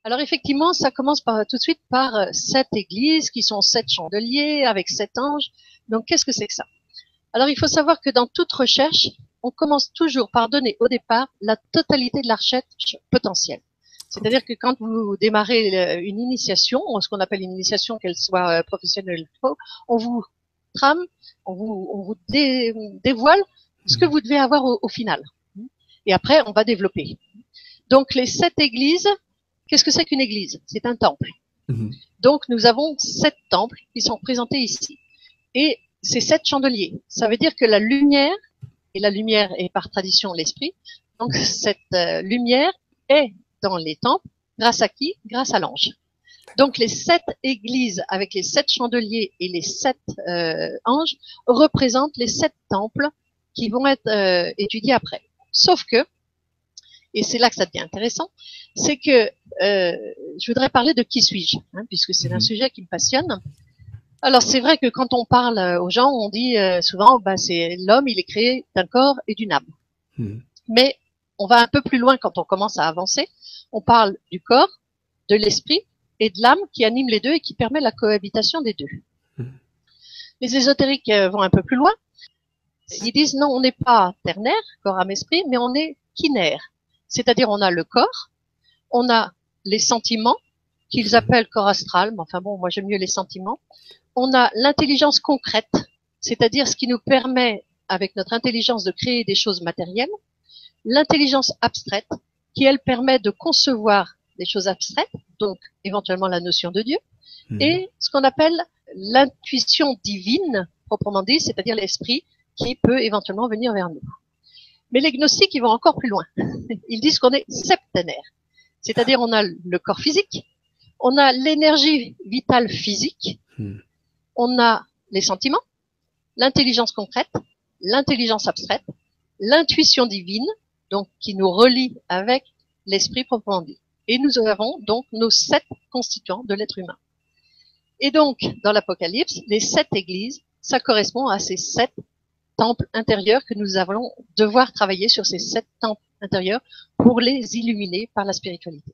Alors effectivement, ça commence tout de suite par 7 églises qui sont 7 chandeliers avec 7 anges. Donc qu'est-ce que c'est que ça? Alors il faut savoir que dans toute recherche, on commence toujours par donner au départ la totalité de la recherche potentielle. Ok. C'est-à-dire que quand vous démarrez une initiation, ce qu'on appelle une initiation, qu'elle soit professionnelle ou pas, on vous trame, on vous dévoile ce que Mhm. vous devez avoir au final. Et après, on va développer. Donc les 7 églises, qu'est-ce que c'est qu'une église? C'est un temple. Mhm. Donc nous avons 7 temples qui sont représentés ici. Et c'est 7 chandeliers. Ça veut dire que la lumière, et la lumière est par tradition l'esprit, donc cette lumière est dans les temples, grâce à qui? Grâce à l'ange. Donc les 7 églises avec les 7 chandeliers et les 7 anges représentent les 7 temples qui vont être étudiés après. Sauf que, et c'est là que ça devient intéressant, c'est que je voudrais parler de qui suis-je, puisque c'est un Mhm. sujet qui me passionne. Alors c'est vrai que quand on parle aux gens, on dit souvent, c'est l'homme, il est créé d'un corps et d'une âme. Mhm. Mais on va un peu plus loin quand on commence à avancer. On parle du corps, de l'esprit et de l'âme qui anime les deux et qui permet la cohabitation des deux. Mhm. Les ésotériques vont un peu plus loin. Ils disent non, on n'est pas ternaire, corps, âme, esprit, mais on est kinaire. C'est-à-dire on a le corps, on a les sentiments qu'ils Mhm. appellent corps astral, mais enfin bon, moi j'aime mieux les sentiments. On a l'intelligence concrète, c'est-à-dire ce qui nous permet, avec notre intelligence, de créer des choses matérielles. L'intelligence abstraite, qui elle permet de concevoir des choses abstraites, donc éventuellement la notion de Dieu, Mhm. et ce qu'on appelle l'intuition divine, proprement dit, c'est-à-dire l'esprit qui peut éventuellement venir vers nous. Mais les gnostiques, ils vont encore plus loin. Ils disent qu'on est septénaire, c'est-à-dire on a le corps physique, on a l'énergie vitale physique, Mhm. on a les sentiments, l'intelligence concrète, l'intelligence abstraite, l'intuition divine, donc qui nous relie avec l'esprit proprement dit. Et nous avons donc nos 7 constituants de l'être humain. Et donc, dans l'Apocalypse, les 7 églises, ça correspond à ces 7 temples intérieurs que nous allons devoir travailler sur ces 7 temples intérieurs pour les illuminer par la spiritualité.